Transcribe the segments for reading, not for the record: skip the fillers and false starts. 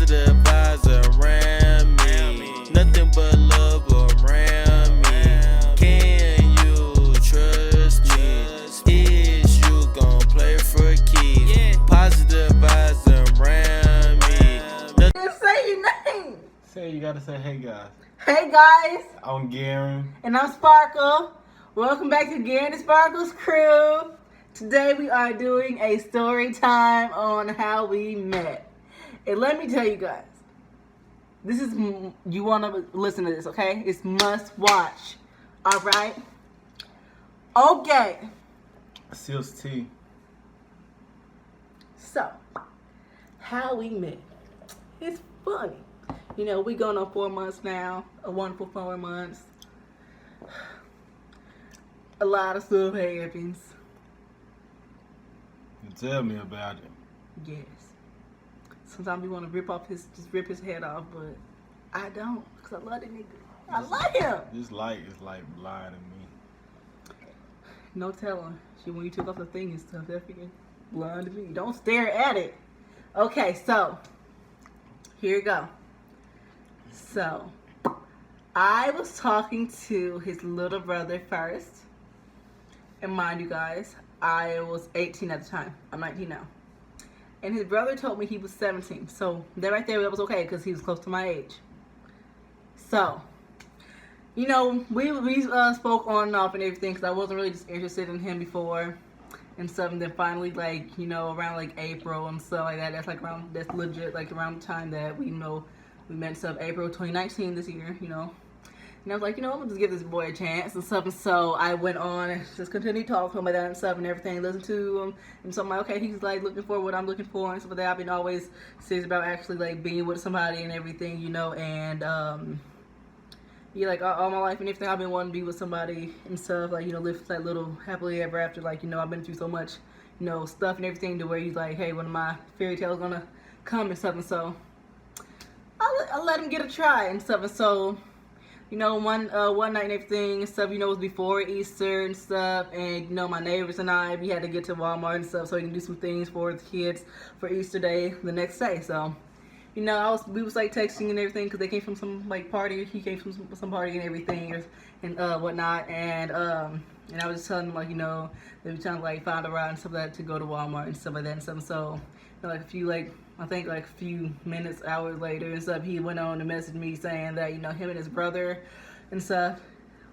Positive vibes around me. Nothing but love around me. Can you trust me? Is you gon' play for keys? Positive vibes around me. Just say your name. Say you gotta say, hey guys. Hey guys, I'm Gerren. and I'm Sparkle. Welcome back to Gerren and Sparkle's Creww. Today we are doing a story time on how we met. And let me tell you guys, this is, you want to listen to this, okay? It's must watch. All right? Okay. Seals T. So, how we met. It's funny. You know, we going on 4 months now. A wonderful 4 months. A lot of stuff happens. Tell me about it. Yes. Sometimes we want to just rip his head off, but I don't, because I love the nigga. I love him. This light is like blind to me. No telling. Shit, when you took off the thing and stuff, that freaking blind to me. Don't stare at it. Okay, so here you go. So I was talking to his little brother first. And mind you guys, I was 18 at the time. I'm 19 now. And his brother told me he was 17. So that right there, that was okay because he was close to my age. So, you know, we spoke on and off and everything because I wasn't really just interested in him before and stuff. And then finally, like, you know, around like April and stuff like that. That's legit, like around the time that we met and stuff. April 2019 this year, you know. And I was like, you know, I'm gonna just give this boy a chance and stuff. And so I went on and just continued talking to him about that and stuff and everything. Listen to him. And so I'm like, okay, he's like looking for what I'm looking for and stuff like that. I've been always serious about actually like being with somebody and everything, you know. And yeah, like all my life and everything, I've been wanting to be with somebody and stuff. Like, you know, live that little happily ever after. Like, you know, I've been through so much, you know, stuff and everything to where he's like, hey, one of my fairy tales gonna come and stuff. And so I let him get a try and stuff. And so, you know, one night and everything and stuff, you know, it was before Easter and stuff, and, you know, my neighbors and I, we had to get to Walmart and stuff so we can do some things for the kids for Easter Day the next day. So, you know, we was like texting and everything because they came from some like party. He came from some party and everything and whatnot, and I was just telling him, like, you know, they were trying to like find a ride and stuff like that to go to Walmart and stuff like that and stuff. So, you know, like a few minutes, hours later and stuff, he went on to message me saying that, you know, him and his brother and stuff,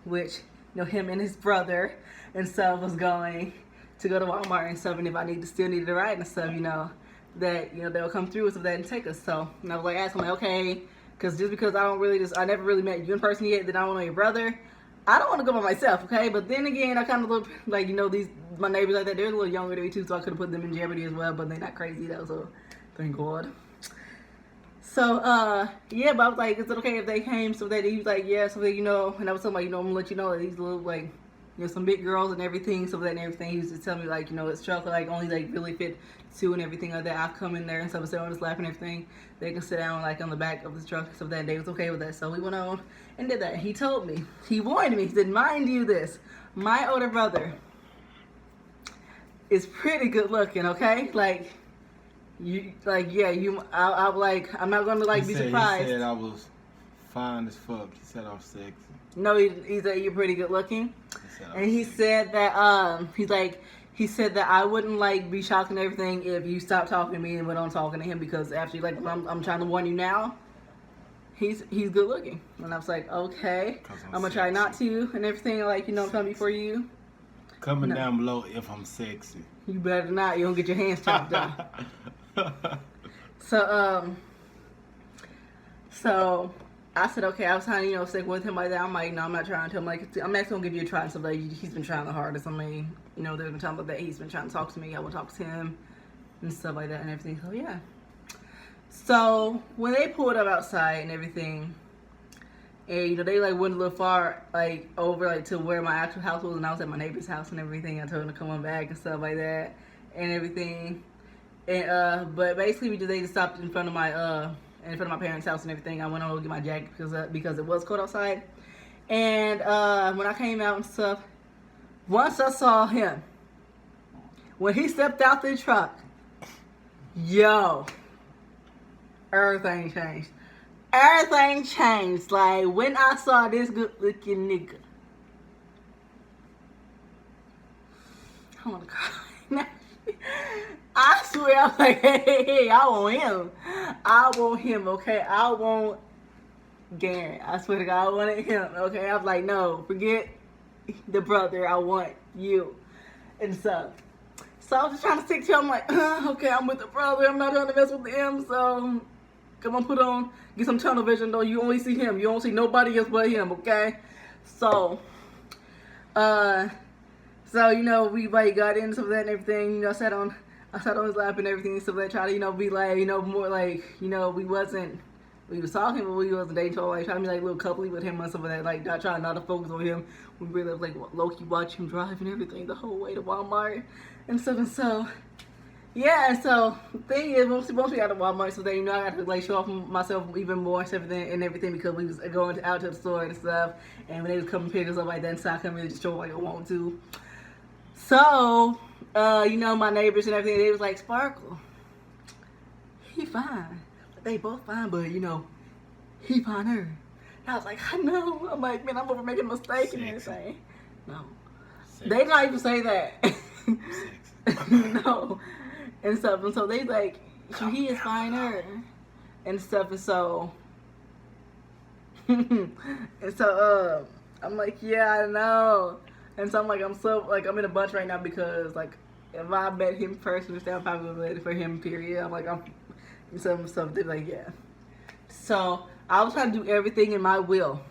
which, you know, him and his brother and stuff was going to go to Walmart and stuff, and if I still needed a ride and stuff, you know, that, you know, they'll come through with stuff and take us. So, and I was like asking, like, okay, because just because I never really met you in person yet, then I don't know your brother, I don't want to go by myself, okay? But then again, I kind of look like, you know, my neighbors like that, they're a little younger than me too, so I could have put them in jeopardy as well, but they're not crazy though, so thank God. So, yeah, but I was like, is it okay if they came? So that he was like, yeah, so that, you know, and I was telling him, like, you know, I'm gonna let you know that these little, like, you know, some big girls and everything, so that and everything. He was just telling me, like, you know, it's truck, like, only, like, really fit 2 and everything like that. I'll come in there and stuff, and sit on his lap and everything. They can sit down, like, on the back of the truck, so that they was okay with that. So we went on and did that. He told me, he warned me, he said, mind you this, my older brother is pretty good looking, okay? Like, I'm not gonna like be surprised. He said I was fine as fuck. He said I was sexy. No, he said you're pretty good looking. He said that he said that I wouldn't like be shocked and everything if you stopped talking to me and went on talking to him, because actually, like, I'm trying to warn you now, he's good looking. And I was like, okay, I'm gonna try not to and everything, like, you know, I'm coming for you. Comment down below if I'm sexy. You better not. You don't get your hands chopped off. So I said, okay, I was trying to, you know, stick with him like that. I'm like, no, I'm not trying to. I'm like, I'm actually gonna give you a try and stuff. Like, he's been trying the hardest. I mean, you know, there's been times like that he's been trying to talk to me. I would talk to him and stuff like that and everything. So yeah. So when they pulled up outside and everything, and, you know, they like went a little far, like over like to where my actual house was, and I was at my neighbor's house and everything. I told them to come on back and stuff like that and everything. And but basically they just stopped in front of my parents' house and everything. I went on to get my jacket because it was cold outside. And when I came out and stuff, once I saw him, when he stepped out the truck, yo, everything changed. Everything changed. Like when I saw this good looking nigga. I wanna cry. I swear, I'm like, hey, I want him. I want him, okay? I want Gerren. I swear to God, I wanted him, okay? I'm like, no, forget the brother. I want you. And so I was just trying to stick to him. I'm like, okay, I'm with the brother. I'm not trying to mess with him, so come on, get some tunnel vision, though. You only see him. You don't see nobody else but him, okay? So, you know, we like got into that and everything. You know, I sat on his lap and everything. So they try to, you know, be like, you know, more like, you know, we was talking, but we wasn't dating. So like trying to be like a little coupley with him and stuff like that. Like not trying not to focus on him. We really like low-key watch him drive and everything the whole way to Walmart and stuff. And so yeah. And so the thing is, once we got to Walmart, so then you know I got to like show off myself even more and everything because we was going out to the store and stuff. And when they was coming pick us up like that, so I couldn't really just show like I want to. So, you know, my neighbors and everything, they was like, Sparkle, he fine. They both fine, but, you know, he fine her. And I was like, I know. I'm like, man, I'm over making a mistake and everything. No. They did not even say that. No. And stuff. And so they like, he is fine her. And stuff. And so, I'm like, yeah, I know. And so I'm like, I'm in a bunch right now because, like, if I met him first, I probably would have waited for him, period. I'm like, they're like, yeah. So I was trying to do everything in my will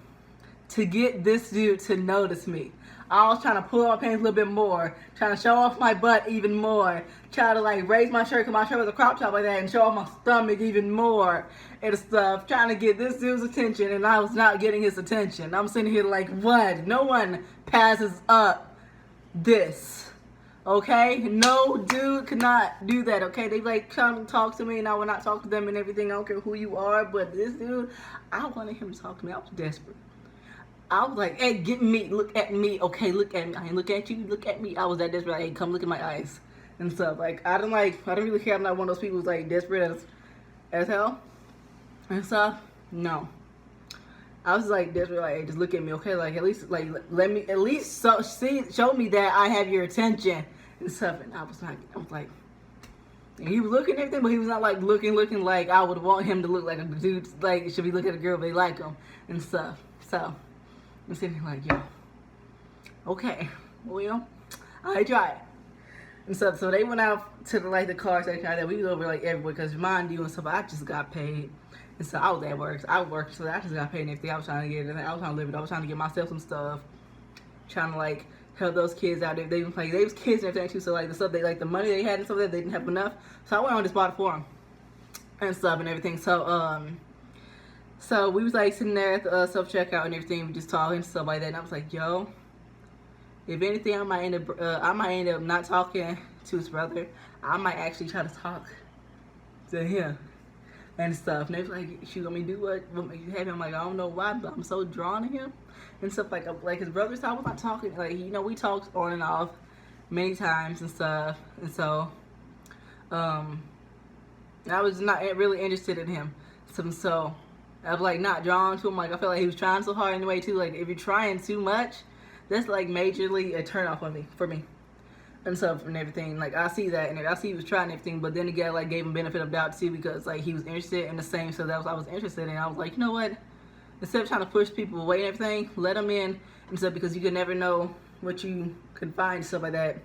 to get this dude to notice me. I was trying to pull up my pants a little bit more, trying to show off my butt even more, try to like raise my shirt because my shirt was a crop top like that and show off my stomach even more and stuff, trying to get this dude's attention, and I was not getting his attention. I'm sitting here like, what? No one passes up this, okay? No dude could not do that, okay? They like trying to talk to me and I would not talk to them and everything. I don't care who you are, but this dude, I wanted him to talk to me. I was desperate. I was like, hey, get me, look at me, okay, look at me. I ain't look at you, look at me. I was that desperate. Like, hey, come look at my eyes and stuff. Like, I don't really care. I'm not one of those people who's like desperate as hell and stuff. No, I was like desperate. Like, hey, just look at me, okay? Like, at least like let me at least show me that I have your attention and stuff. And I was like, and he was looking at everything, but he was not like looking like I would want him to look like a dude. Like, should be looking at a girl if they like him and stuff. So I'm sitting here like, yo, okay, well, I tried. And so they went out to the car section that we was over like everywhere because mind you and stuff, I just got paid. And so I was at work. I worked, so I just got paid and everything. I was trying to get it. I was trying to live it. I was trying to get myself some stuff. Trying to like help those kids out. They was kids and everything too. So like the stuff the money they had and stuff that they didn't have enough. So I went on this bought it for them and stuff and everything. So we was like sitting there at the self checkout and everything, we just talking and stuff like that. And I was like, yo, if anything, I might end up not talking to his brother. I might actually try to talk to him and stuff. And they was like, she want me to do what makes you happy? I'm like, I don't know why, but I'm so drawn to him and stuff. Like his brother, so I was not talking. Like, you know, we talked on and off many times and stuff. And so, I was not really interested in him. So I was like not drawn to him. Like I felt like he was trying so hard anyway too. Like if you're trying too much, that's like majorly a turn off for me and stuff and everything. Like I see that and I see he was trying everything, but then again, like gave him benefit of doubt too because like he was interested in the same stuff that I was interested in. I was like, you know what? Instead of trying to push people away and everything, let them in and stuff because you can never know what you can find and stuff like that.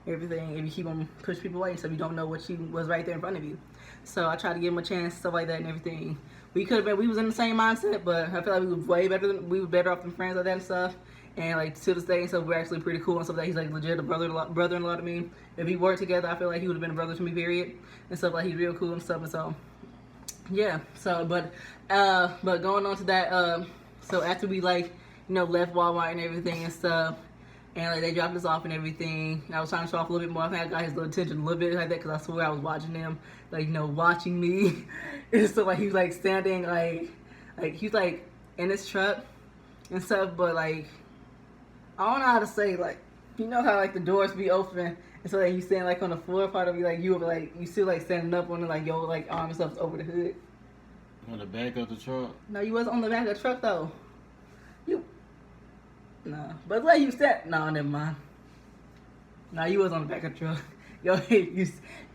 Everything if you keep on push people away and stuff, you don't know what was right there in front of you. So I tried to give him a chance, stuff like that and everything. We was in the same mindset, but I feel like we were better off than friends like that and stuff. And like to this day and stuff, we're actually pretty cool and stuff. That he's like legit a brother-in-law to me. If we worked together, I feel like he would have been a brother to me, period. And stuff like he's real cool and stuff. And so yeah. So but going on to that, so after we like left Walmart and everything and stuff. And like they dropped us off and everything. I was trying to show off a little bit more. I think I got his little attention a little bit like that because I swear I was watching him, like watching me. And so like he was like standing like he was like in his truck and stuff. But like I don't know how to say like how like the doors be open and so like you stand like on the floor part of you like you were like you still like standing up on it like your like arm and stuff's over the hood. On the back of the truck. No, you wasn't on the back of the truck though. No, but like you said, no, never mind. No, you was on the back of the truck. Yo,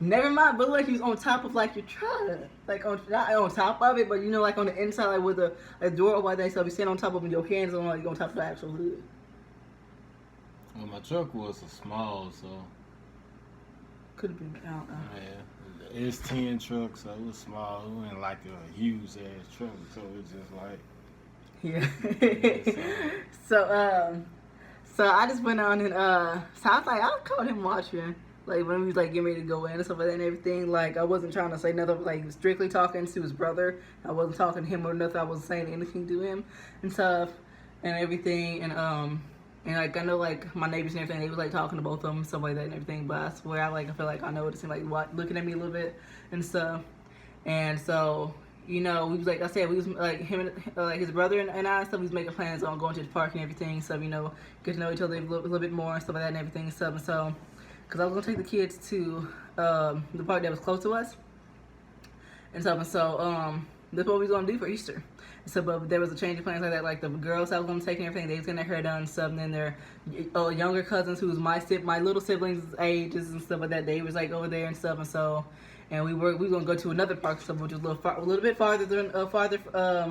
never mind. But like you was on top of like your truck, like not on top of it, but you know, like on the inside, like with a door or whatever. So you stand on top of it, your hands on like on top of the actual hood. Well, my truck was small, so Could have been. I don't know. yeah, it's 10 trucks, so it was small. It wasn't like a huge ass truck, so it's just like. Yeah. So I just went on and so I was like, I called him watching. Like when we was like getting ready to go in and stuff like that and everything. Like I wasn't trying to say nothing, like strictly talking to his brother. I wasn't talking to him or nothing. I wasn't saying anything to him and stuff and everything. And like I know like my neighbors and everything, they was like talking to both of them and stuff like that and everything. But I swear I feel like I noticed him like looking at me a little bit and stuff. And so, you know, we was like I said, we was like him and like his brother and I and stuff. We was making plans on going to the park and everything. So you know, get to know each other a little bit more and stuff like that and everything and stuff. And so, because I was gonna take the kids to the park that was close to us and stuff. And so that's what we was gonna do for Easter. So, but there was a change of plans like that. Like the girls I was gonna take and everything, they was getting their hair done and stuff. And then their younger cousins, who was my little siblings' ages and stuff like that, they was like over there and stuff. And so. And we were gonna go to another park, so which was a little bit farther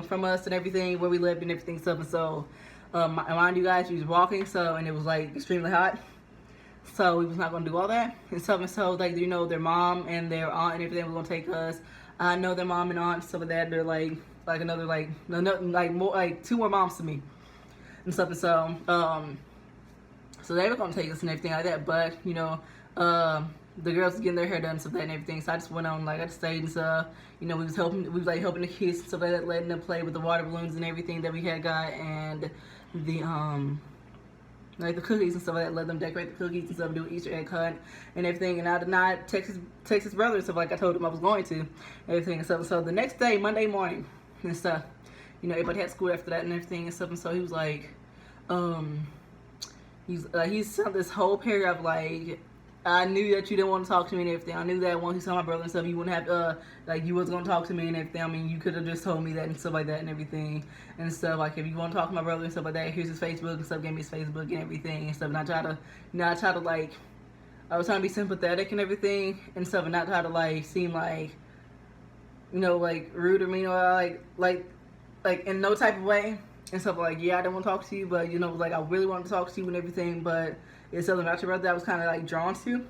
from us and everything, where we lived and everything stuff. And so, mind you guys, we was walking, so and it was like extremely hot, so we was not gonna do all that and stuff. And so, like you know, their mom and their aunt and everything were gonna take us. I know their mom and aunt and stuff like that. They're like another more like 2 more moms to me and stuff. And so, so they were gonna take us and everything like that. But you know, the girls was getting their hair done and stuff like that and everything. So I just went on, like I just stayed and stuff. You know, we was helping the kids and stuff like that, letting them play with the water balloons and everything that we had got, and the like the cookies and stuff like that. Let them decorate the cookies and stuff, do an Easter egg hunt and everything. And I did not text his brother and stuff like I told him I was going to, and everything and stuff. So the next day, Monday morning and stuff, you know, everybody had school after that and everything and stuff. And so he was like, he's sent this whole paragraph like, I knew that you didn't want to talk to me and everything. I knew that once you saw my brother and stuff, you wouldn't have like you wasn't gonna talk to me and everything. I mean, you could have just told me that and stuff like that and everything and stuff. Like if you want to talk to my brother and stuff like that, here's his Facebook and stuff. Gave me his Facebook and everything and stuff. And I try to like, I was trying to be sympathetic and everything and stuff, and not try to like seem like, you know, like rude or mean or like in no type of way and stuff. Like yeah, I didn't want to talk to you, but you know, like I really wanted to talk to you and everything, but. It's something about your brother that I was kind of like drawn to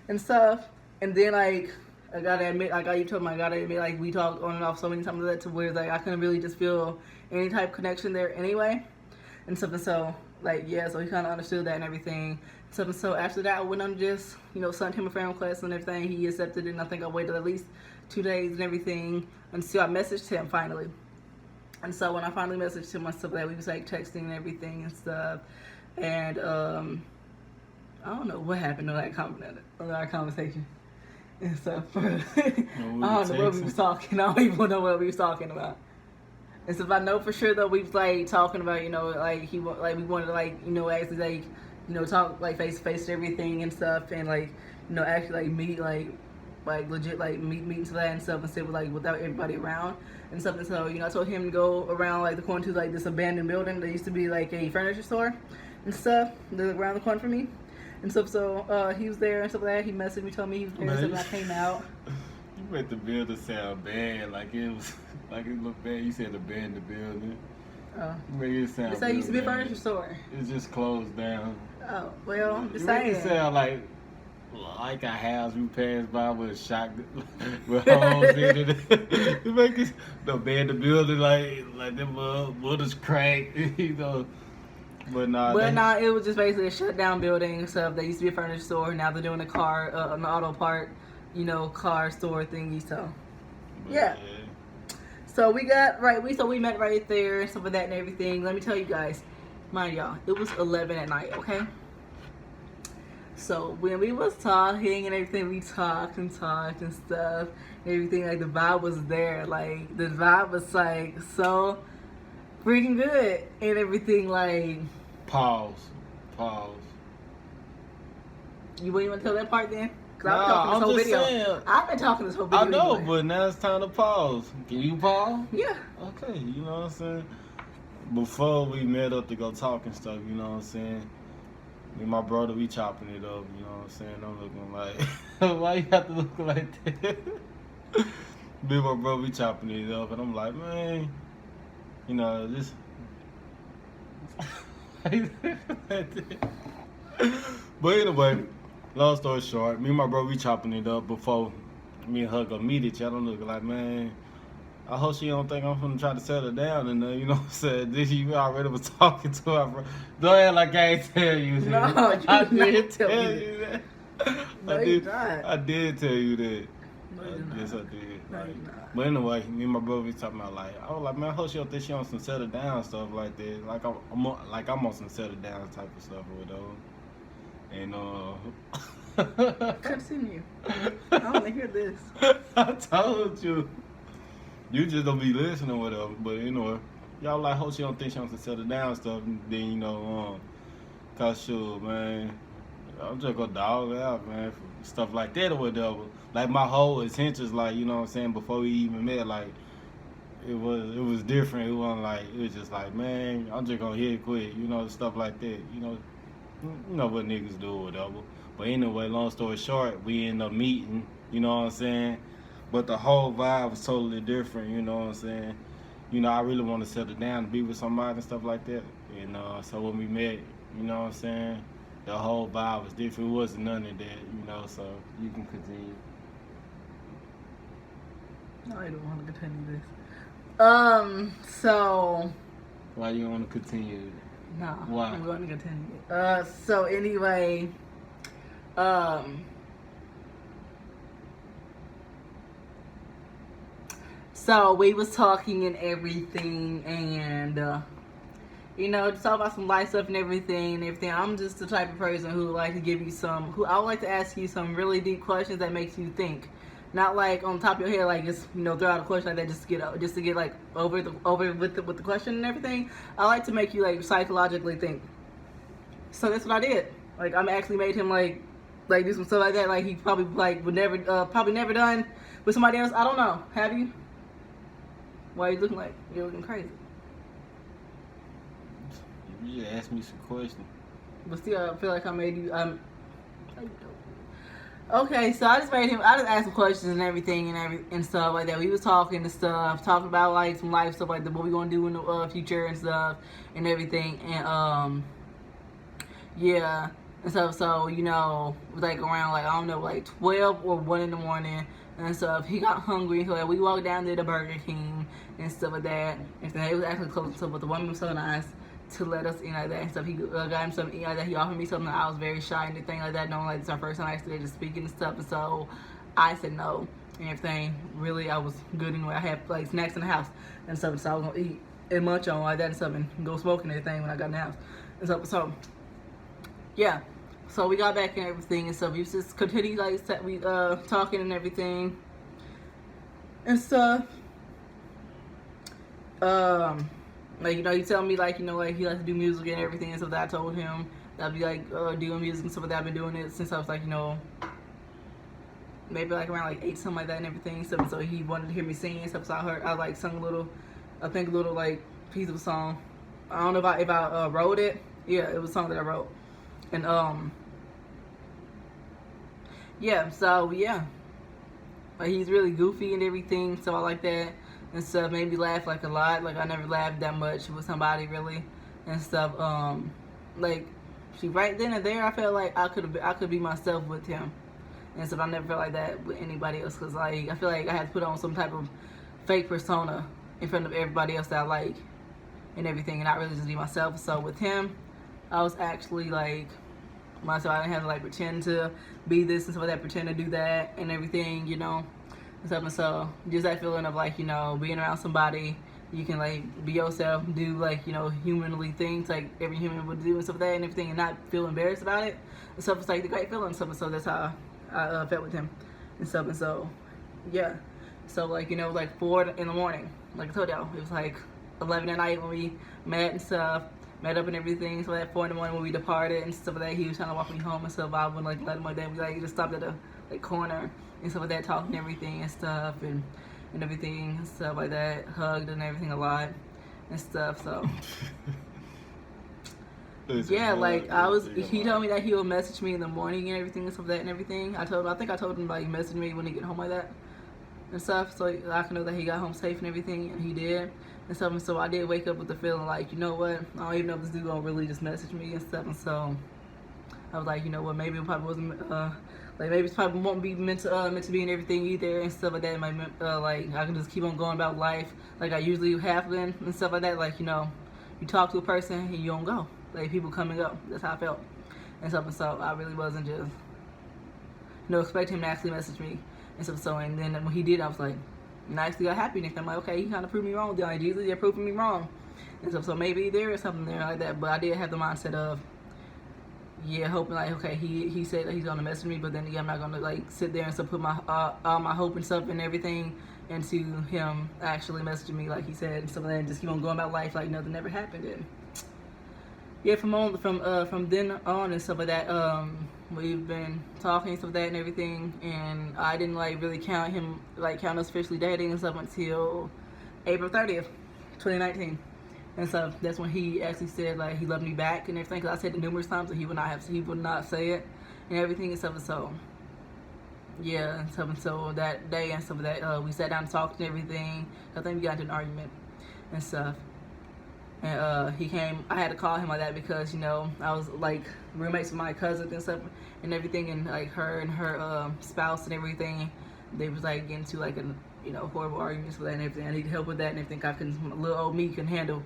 and stuff. And then like I gotta admit, like I told him, I gotta admit, like we talked on and off so many times that to where like I couldn't really just feel any type of connection there anyway and stuff. And so like yeah, so he kind of understood that and everything. And so after that, I went on just sent him a friend request and everything. He accepted it, and I think I waited at least 2 days and everything until I messaged him finally. And so when I finally messaged him and stuff like that, we was like texting and everything and stuff. And I don't know what happened on that conversation and stuff. I don't know what we was talking. I don't even know what we was talking about. And stuff. I know for sure though we was like talking about like we wanted to actually talk like face to face to everything and stuff, and like actually like meet like legit like meet to that and stuff, and sit with like without everybody around and stuff. And so I told him to go around like the corner to like this abandoned building that used to be like a furniture store and stuff around the corner from me. And stuff, so he was there and stuff like that. He messaged me, told me he was there, and I came out. You made the building sound bad, like it was, like it looked bad. You said abandoned the building. Oh. You made it sound. It's like it used to be a furniture store. It's just closed down. Oh well, I'm just you saying. Make it sound like a house we passed by with a shock, with holes in it. You make it the abandoned building like them wood cracked, But nah, it was just basically a shut down building and stuff. They used to be a furniture store. Now they're doing an auto part, car store thingy. So, yeah. So we met right there and stuff like that and everything. Let me tell you guys, mind y'all, it was 11 at night. Okay. So when we was talking and everything, we talked and stuff and everything. Like the vibe was there. Like the vibe was like so freaking good and everything. Like pause. You wouldn't even tell that part then? Cause I've been talking this I'm whole just video. saying. I've been talking this whole video. I know, anyway. but now it's time to pause. Can you pause? Yeah. Okay, you know what I'm saying? Before we met up to go talk and stuff, you know what I'm saying? Me and my brother, we chopping it up, you know what I'm saying? I'm looking like, why you have to look like that? Me and my brother, we chopping it up, and I'm like, man, you know, this. But anyway, long story short, me and my brother, we chopping it up before me and her go meet each other. I'm looking like, man, I hope she don't think I'm gonna try to settle down and you know what I'm saying? This you already was talking to her, bro. Don't act like I ain't tell you that. No, you I did did not tell tell me you that. No, you not. I did tell you that. No, you're not. Yes, I did. No, Like, you're not. but anyway, me and my brother we talking about like I was like, man, I hope she don't think she on some settle down stuff like that. Like I'm on some settle down type of stuff or whatever. And Continue. I want to hear this. I told you. You just don't be listening or whatever. But anyway, y'all like hope she don't think she wants to settle down stuff. And then cause sure, man, I'm just gonna dog it out, man, for stuff like that or whatever. Like my whole intentions, like, you know what I'm saying, before we even met, like it was different. It wasn't like, it was just like, man, I'm just gonna hit it quick, you know, stuff like that. You know what niggas do or whatever. But anyway, long story short, we ended up meeting, you know what I'm saying? But the whole vibe was totally different, you know what I'm saying? You know, I really want to settle down and be with somebody and stuff like that. And so when we met, you know what I'm saying? The whole vibe was different. It wasn't none of that, you know, so you can continue. No, I don't want to continue this. So. Why you want to continue? No. Why? I'm going to continue. So anyway, so we was talking and everything, and you know, just talk about some life stuff and everything. I'm just the type of person who would like to give you I would like to ask you some really deep questions that makes you think. Not like on top of your head, like just, you know, throw out a question like that just to get like over with the question and everything. I like to make you like psychologically think. So that's what I did. Like I'm actually made him like do some stuff like that. Like he probably like would never probably never done with somebody else. I don't know. Have you? Why are you looking like you're looking crazy? You just asked me some questions. But still, I feel like I made you. Okay, so I just asked him questions and everything and stuff like that. We was talking and stuff, talking about like some life stuff like that, what we gonna do in the future and stuff and everything, and yeah, and stuff. So you know, like around like I don't know, like 12 or 1 in the morning and stuff. He got hungry, so like, we walked down there to Burger King and stuff like that. And so it was actually close to, but the woman was so nice to let us eat like that and stuff. He got him something to eat like that. He offered me something. I was very shy and everything like that, knowing like it's our first time actually just speaking and stuff. And so I said no and everything. Really, I was good anyway. I had like snacks in the house and stuff, so I was gonna eat and munch on like that and stuff and go smoking and everything when I got in the house and stuff. So yeah, so we got back and everything and stuff. We just continued like we talking and everything and stuff. Like, you know, he tell me, like, you know, like, he likes to do music and everything and stuff that I told him. That I'd be, like, doing music and stuff like that. I've been doing it since I was, like, you know, maybe, like, around, like, 8, something like that and everything. So he wanted to hear me sing and stuff. So I like, sung a little, like, piece of a song. I don't know if I wrote it. Yeah, it was a song that I wrote. And, yeah, so, yeah. Like, he's really goofy and everything, so I like that. And stuff made me laugh like a lot. Like I never laughed that much with somebody really, and stuff. Like right then and there, I felt like I could be myself with him, and stuff. I never felt like that with anybody else, cause like I feel like I had to put on some type of fake persona in front of everybody else that I like, and everything, and not really just be myself. So with him, I was actually like myself. I didn't have to like pretend to be this and stuff like that, pretend to do that and everything, you know. And so just that feeling of like, you know, being around somebody, you can like be yourself, do like, you know, humanly things like every human would do and stuff like that and everything, and not feel embarrassed about it and stuff. It's like the great feeling and stuff. And so that's how I felt with him and stuff. And so yeah, so like, you know, like 4 in the morning, like I told y'all, it was like 11 at night when we met and stuff, met up and everything. So at 4 in the morning when we departed and stuff like that, he was trying to walk me home and stuff. I wouldn't like let him like that. We like just stopped at a like corner and stuff like that, talking everything and stuff and everything and stuff like that, hugged and everything a lot and stuff. So yeah, like he told me that he will message me in the morning and everything and stuff like that and everything. I think I told him like message me when he get home like that and stuff, so I can know that he got home safe and everything, and he did and stuff. And so I did wake up with the feeling like, you know what, I don't even know if this dude gonna really just message me and stuff. And so I was like, you know what, maybe it probably wasn't like maybe it's probably won't be meant to be and everything either and stuff like that. Like I can just keep on going about life like I usually have been and stuff like that. Like, you know, you talk to a person and you don't go. Like, people come and go. That's how I felt and stuff. And so I really wasn't just, you know, expecting him to actually message me and stuff. So and then when he did, I was like, and I actually got happy next time. I'm like, okay, he kind of proved me wrong. Like, Jesus, they're proving me wrong and stuff. So maybe there is something there like that. But I did have the mindset of, yeah, hoping like, okay, he said that he's gonna message me, but then again, I'm not gonna like sit there and so put my all my hope and stuff and everything into him actually messaging me like he said and stuff like that, and just keep on going about life like nothing ever happened. And yeah, from then on and stuff like that, we've been talking and stuff like that and everything, and I didn't like really count us officially dating and stuff until April 30th, 2019. And so that's when he actually said like he loved me back and everything. Cause I said it numerous times that he would not say it and everything and stuff. And so yeah, and so that day and stuff like that, we sat down and talked and everything. I think we got into an argument and stuff. And he came. I had to call him like that because, you know, I was like roommates with my cousins and stuff and everything, and like her and her spouse and everything. They was like getting into like horrible arguments with that and everything. I needed help with that and everything. Little old me can handle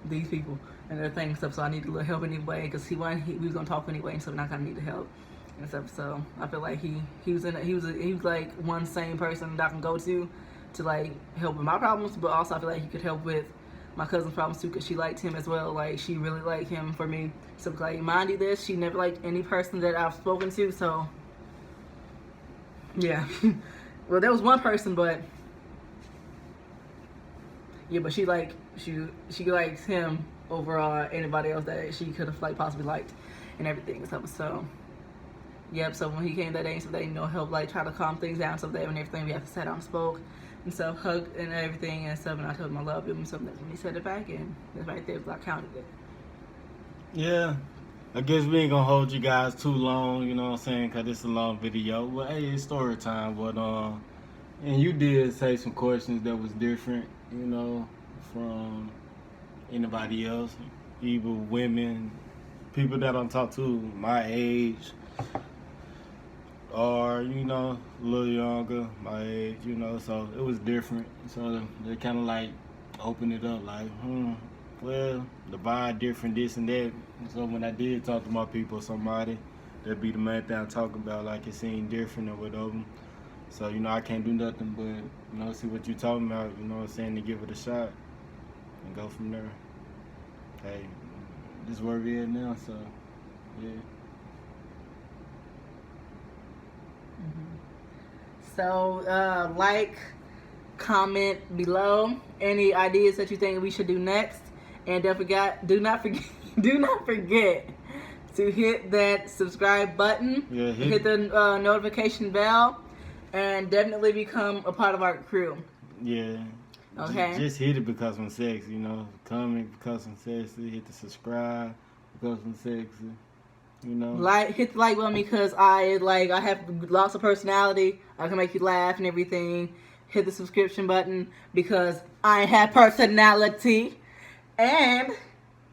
these people and their things and stuff, so I needed a little help anyway because we was gonna talk anyway and stuff, and I kind of needed help and stuff. So I feel like he was like one same person that I can go to like help with my problems, but also I feel like he could help with my cousin's problems too because she liked him as well. Like, she really liked him for me. So like, mind you this, she never liked any person that I've spoken to. So yeah. Well, there was one person, but yeah, but she likes him over anybody else that she could have like possibly liked and everything and stuff. So yep. So when he came that day and stuff, they helped like try to calm things down, so that and everything, we have to sit down and spoke and stuff, hugged and everything and stuff. And I told him I loved him and stuff. That's when he said it back, and that's right there because I counted it. Yeah. I guess we ain't gonna hold you guys too long, you know what I'm saying, because it's a long video. Well, hey, it's story time, but and you did say some questions that was different, you know, from anybody else, either women, people that I talk to my age, or, you know, a little younger, my age, you know, so it was different. So they kind of like opened it up like, well, the vibe different, this and that. So when I did talk to my people, somebody, that'd be the main thing I'm talking about, like it seemed different or whatever. So, you know, I can't do nothing but, you know, see what you're talking about, you know what I'm saying, to give it a shot and go from there. Hey, this is where we at now, so, yeah. So, like, comment below any ideas that you think we should do next, and do not forget to hit that subscribe button, hit the notification bell, and definitely become a part of our crew. Yeah. Okay. Just hit it because I'm sexy, you know. Comment because I'm sexy. Hit the subscribe because I'm sexy. You know. Hit the like button because I have lots of personality. I can make you laugh and everything. Hit the subscription button because I have personality. And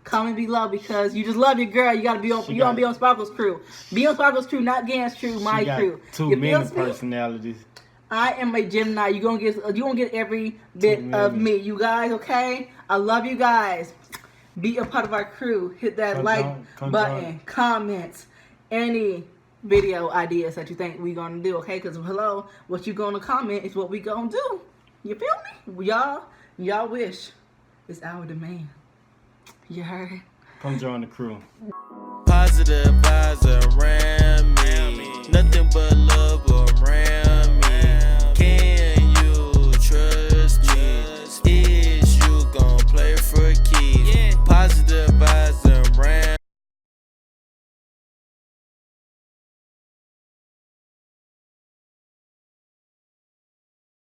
comment below because you just love your girl. You gotta be on. You wanna be on Sparkle's crew. Be on Sparkle's crew, not Gann's crew. My crew. Too many personalities. I am a Gemini. You gonna get every bit of me, you guys. Okay. I love you guys. Be a part of our crew. Hit that button. Comments. Any video ideas that you think we gonna do. Okay. Because hello, what you gonna comment is what we gonna do. You feel me? Y'all wish. It's our demand. You heard? Come join the crew. Positive vibes around me. Nothing but love around